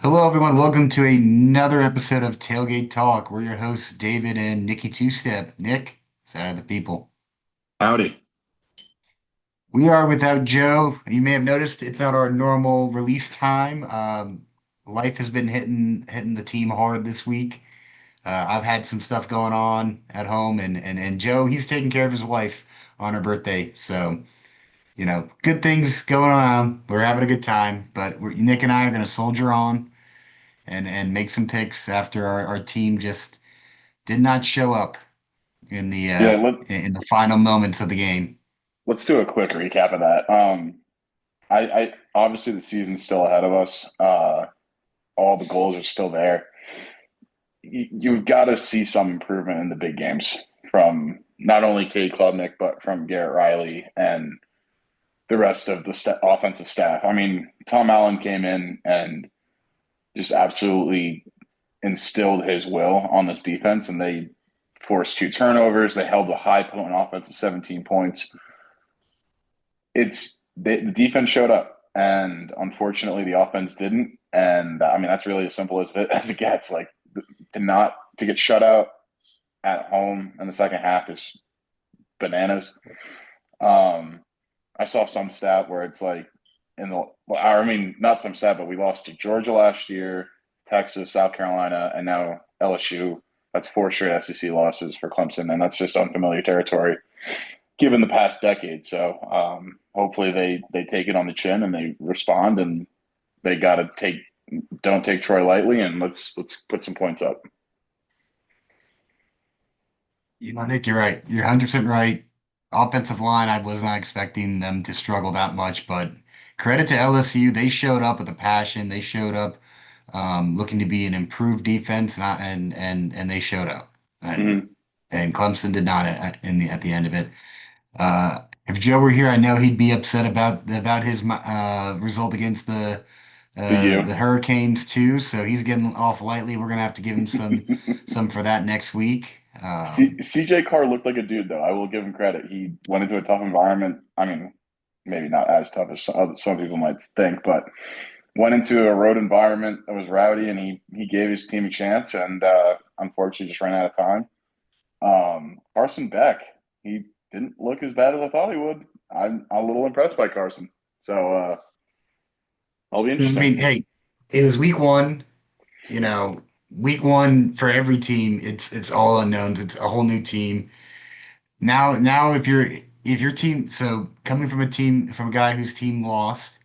Hello, everyone. Welcome to another episode of Tailgate Talk. We're your hosts, David and Nikki Two Step. Nick, side of the people. Howdy. We are without Joe. You may have noticed it's not our normal release time. Life has been hitting the team hard this week. I've had some stuff going on at home, and Joe, he's taking care of his wife on her birthday. So, good things going on. We're having a good time, but Nick and I are going to soldier on and make some picks after our team just did not show up in the Yeah, uh in the final moments of the game. let's do a quick recap of that. I obviously the season's still ahead of us. All the goals are still there. You've got to see some improvement in the big games from not only Cade Klubnik, but from Garrett Riley and the rest of the offensive staff. I mean, Tom Allen came in and just absolutely instilled his will on this defense, and they forced two turnovers. They held a high point offense of 17 points. The defense showed up, and unfortunately, the offense didn't. And I mean, that's really as simple as it gets. Like to get shut out at home in the second half is bananas. Um, I saw some stat where it's like I mean, not some stat, but we lost to Georgia last year, Texas, South Carolina, and now LSU. That's four straight SEC losses for Clemson, and that's just unfamiliar territory given the past decade. So hopefully they take it on the chin and they respond, and they got to don't take Troy lightly, and let's put some points up. Nick, you're right. You're 100% right. Offensive line, I was not expecting them to struggle that much, but credit to LSU. They showed up with a passion. They showed up looking to be an improved defense, and they showed up. And Mm-hmm. and Clemson did not at the end of it. If Joe were here, I know he'd be upset about his result against The the U. Hurricanes too. So he's getting off lightly. We're gonna have to give him some for that next week. CJ Carr looked like a dude, though. I will give him credit. He went into a tough environment. I mean, maybe not as tough as some people might think, but went into a road environment that was rowdy, and he gave his team a chance, and unfortunately just ran out of time. Carson Beck, he didn't look as bad as I thought he would. I'm a little impressed by Carson, so I'll be I interesting. mean, hey, it was week one. You know, week one for every team, it's all unknowns. It's a whole new team. Now if your team, so coming from a guy whose team lost.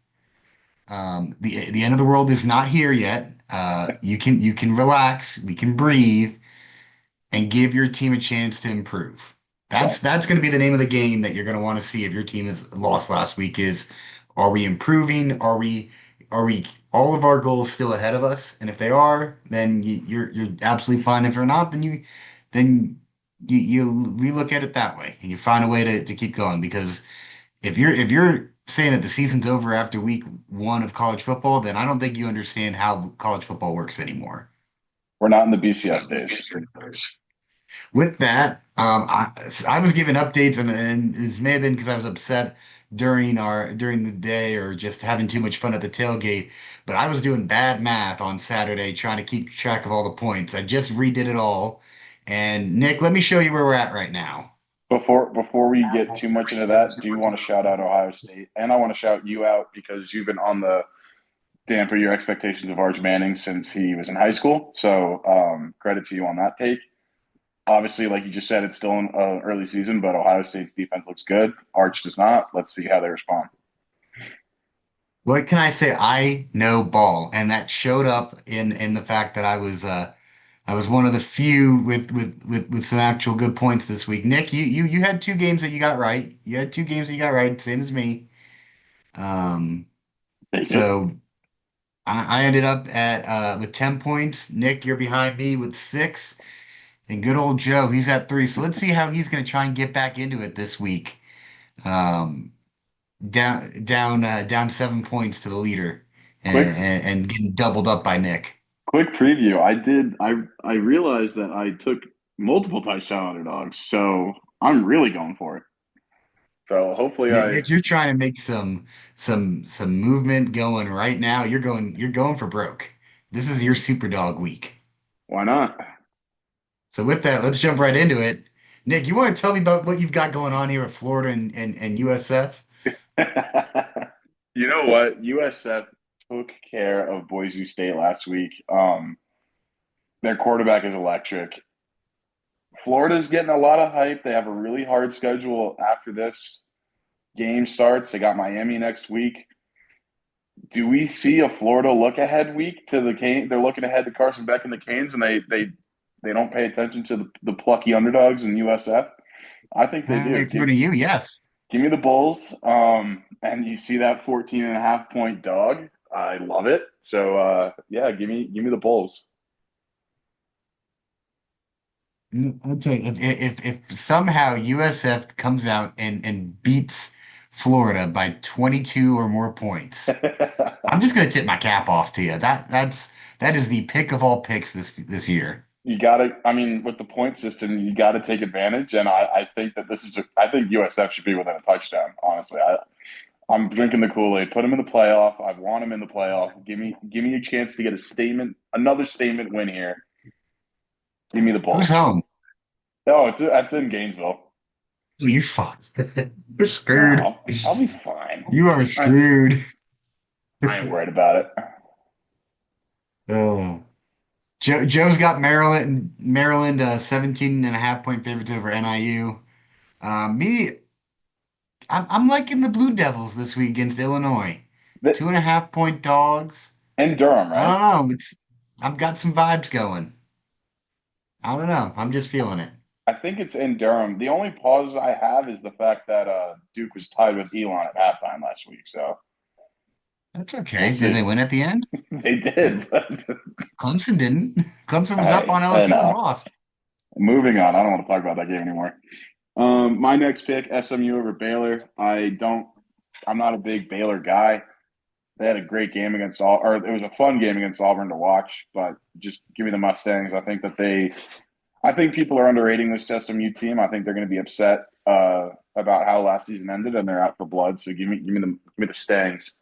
The end of the world is not here yet. You can relax, we can breathe, and give your team a chance to improve. Yeah, That's going to be the name of the game that you're going to want to see if your team is lost last week is are we improving? Are we all of our goals still ahead of us? And if they are, then you're absolutely fine. If they're not, then you relook at it that way and you find a way to keep going because if you're saying that the season's over after week one of college football, then I don't think you understand how college football works anymore. we're not in the BCS days. With that, I was given updates, and this may have been because I was upset during the day or just having too much fun at the tailgate. But I was doing bad math on Saturday trying to keep track of all the points. I just redid it all. And Nick, let me show you where we're at right now. Before we get too much into that, do you want to shout out Ohio State? And I want to shout you out because you've been on the damper your expectations of Arch Manning since he was in high school. So credit to you on that take. Obviously, like you just said, it's still an early season, but Ohio State's defense looks good. Arch does not. Let's see how they respond. What can I say? I know ball, and that showed up in the fact that I was one of the few with some actual good points this week. Nick, you had two games that you got right. You had two games that you got right, same as me. Um, Take it. so I ended up at with 10 points. Nick, you're behind me with six, and good old Joe, he's at three. So let's see how he's going to try and get back into it this week. Um, down 7 points to the leader, Quick and getting doubled up by Nick. quick preview. I realized that I took multiple touchdown underdogs, so I'm really going for it. So hopefully I Nick, you're trying to make some movement going right now. You're going for broke. This is your super dog week. Why not? So with that, let's jump right into it. Nick, you want to tell me about what you've got going on here at Florida and USF? You know what? USF took care of Boise State last week. Their quarterback is electric. Florida's getting a lot of hype. They have a really hard schedule after this game starts. They got Miami next week. Do we see a Florida look ahead week to the Cane? They're looking ahead to Carson Beck and the Canes, and they don't pay attention to the plucky underdogs in USF. I think they do. According to you, yes. Give me the Bulls. And you see that 14 and a half point dog. I love it. So yeah, give me the Bulls. I'd say if somehow USF comes out and beats Florida by 22 or more points, I'm just gonna tip my cap off to you. That is the pick of all picks this year. You gotta, I mean, with the point system, you gotta take advantage. And I think that I think USF should be within a touchdown, honestly. I'm drinking the Kool-Aid. Put them in the playoff. I want them in the playoff. Give me a chance to get another statement win here. Give me the Who's Bulls. home? Oh, that's in Gainesville. You fucked. You're screwed. No, I'll be fine. You are screwed. I ain't worried about it. Oh. Joe's got Maryland 17 and a half point favorites over NIU. Me, I'm liking the Blue Devils this week against Illinois. The, 2.5 point dogs. and Durham, I right? don't know. I've got some vibes going. I don't know. I'm just feeling it. I think it's in Durham. The only pause I have is the fact that Duke was tied with Elon at halftime last week. So That's we'll okay. Did see. they win at the end? They Uh, did, but Clemson didn't. Clemson was up hey, on I LSU and know. lost. Moving on. I don't want to talk about that game anymore. My next pick, SMU over Baylor. I'm not a big Baylor guy. They had a great game against or it was a fun game against Auburn to watch, but just give me the Mustangs. I think people are underrating this SMU team. I think they're going to be upset about how last season ended, and they're out for blood. So give me the Stangs.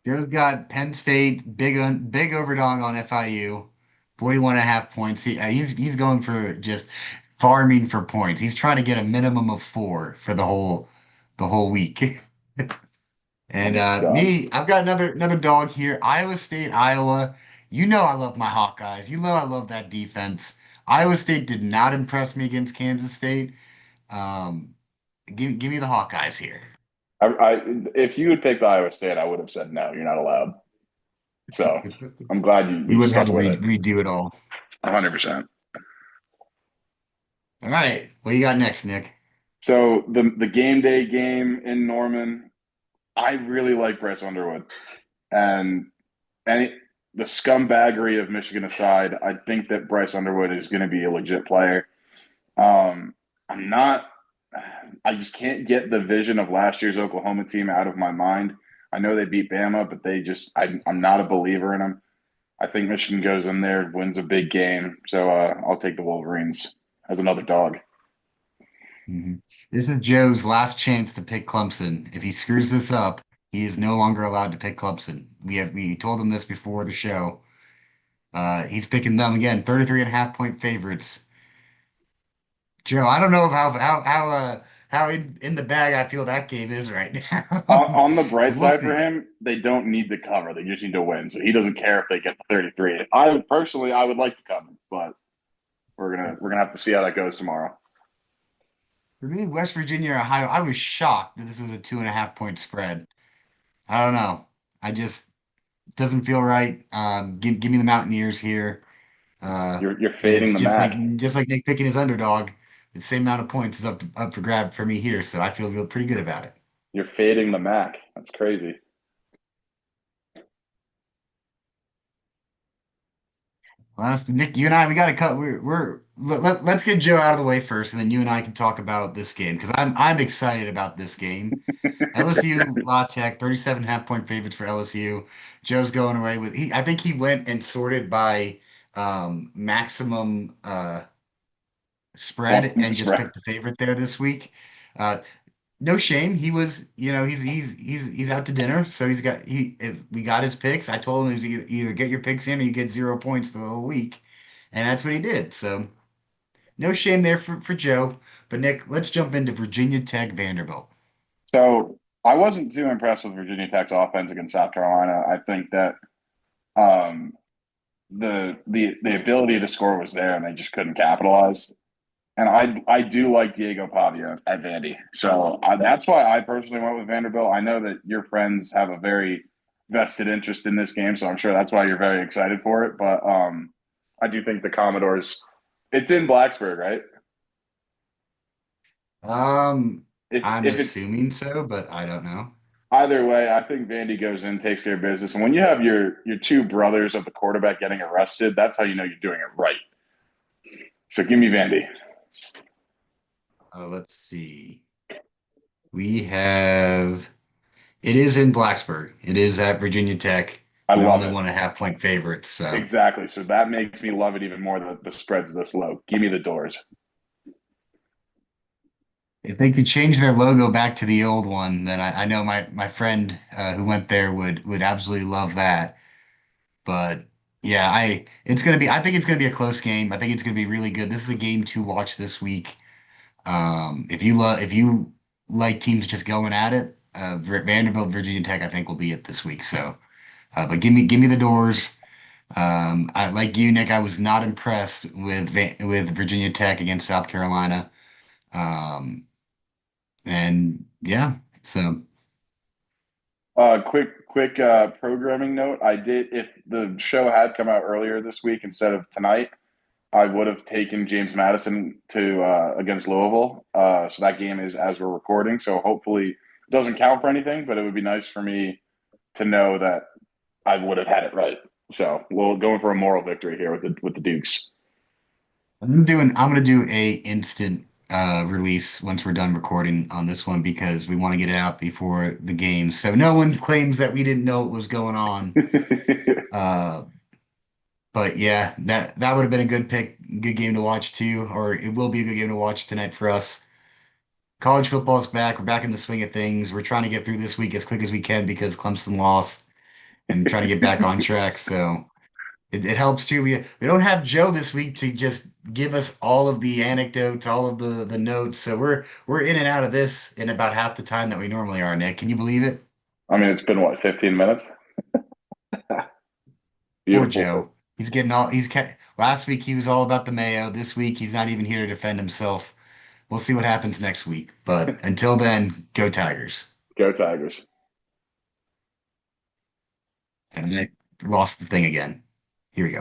Joe's got Penn State big overdog on FIU, 41 and a half points. He's going for just farming for points. He's trying to get a minimum of four for the whole week. I'm And done. me, I've got another dog here. Iowa State, Iowa. You know I love my Hawkeyes. You know I love that defense. Iowa State did not impress me against Kansas State. Um, give me the Hawkeyes here. If you had picked Iowa State, I would have said no. You're not allowed. So I'm glad you We you wouldn't have stuck to with it. redo it all. 100%. All right, what you got next, Nick? So the game day game in Norman, I really like Bryce Underwood, and any the scumbaggery of Michigan aside, I think that Bryce Underwood is going to be a legit player. Um, I'm not. I just can't get the vision of last year's Oklahoma team out of my mind. I know they beat Bama, but I'm not a believer in them. I think Michigan goes in there, wins a big game. So I'll take the Wolverines as another dog. Mhm. This is Joe's last chance to pick Clemson. If he screws this up, he is no longer allowed to pick Clemson. We told him this before the show. He's picking them again, 33 and a half point favorites. Joe, I don't know how in the bag I feel that game is right now. On the bright But we'll side for see. him, they don't need to cover. They just need to win. So he doesn't care if they get the 33. I would like to cover, but we're gonna have to see how that goes tomorrow. For me, West Virginia, Ohio, I was shocked that this was a 2.5 point spread. I don't know. I just doesn't feel right. Give me the Mountaineers here. Uh, You're and fading it's the just like Mac. Nick picking his underdog. The same amount of points is up for grab for me here, so I feel pretty good about it. You're fading the Mac. That's crazy. Well, Nick, you and I, we got to cut. Let's get Joe out of the way first, and then you and I can talk about this game because I'm excited about this game. LSU La Tech, 37 half point favorites for LSU. Joe's going away with I think he went and sorted by maximum spread and just Spread. picked the favorite there this week. Uh, no shame. He was, he's out to dinner, so we got his picks. I told him he was either get your picks in or you get 0 points the whole week, and that's what he did. So no shame there for Joe. But Nick, let's jump into Virginia Tech Vanderbilt. So I wasn't too impressed with Virginia Tech's offense against South Carolina. I think that um, the ability to score was there, and they just couldn't capitalize. And I do like Diego Pavia at Vandy, so that's why I personally went with Vanderbilt. I know that your friends have a very vested interest in this game, so I'm sure that's why you're very excited for it. But I do think the Commodores. It's in Blacksburg, right? Um, I'm If it's assuming so, but I don't know. either way, I think Vandy goes in, takes care of business, and when you have your two brothers of the quarterback getting arrested, that's how you know you're doing it right. So give me Vandy. Let's see. We have it is in Blacksburg. It is at Virginia Tech. I They're love only it. 1.5 point favorites, so. Exactly. So that makes me love it even more that the spread's this low. Give me the doors. If they could change their logo back to the old one, then I know my friend who went there would absolutely love that. But yeah, I think it's gonna be a close game. I think it's gonna be really good. This is a game to watch this week. If you like teams just going at it, Vanderbilt, Virginia Tech, I think will be it this week. So, but give me the doors. I like you, Nick. I was not impressed with Virginia Tech against South Carolina. And yeah, so Quick programming note. I did if the show had come out earlier this week instead of tonight, I would have taken James Madison to against Louisville. So that game is as we're recording. So hopefully it doesn't count for anything, but it would be nice for me to know that I would have had it right. So we're going for a moral victory here with the Dukes. I'm gonna do a instant release once we're done recording on this one because we want to get it out before the game. So no one claims that we didn't know what was going on. Uh, but yeah, that would have been a good pick, good game to watch too, or it will be a good game to watch tonight for us. College football's back. We're back in the swing of things. We're trying to get through this week as quick as we can because Clemson lost and trying to get back on track. So it helps too. We don't have Joe this week to just give us all of the anecdotes, all of the notes. So we're in and out of this in about half the time that we normally are, Nick. Can you believe it? I mean, it's been what, 15 minutes? Poor Beautiful. Joe. Last week he was all about the Mayo. This week he's not even here to defend himself. We'll see what happens next week. But until then, go Tigers. Go Tigers. And Nick lost the thing again. Here we go.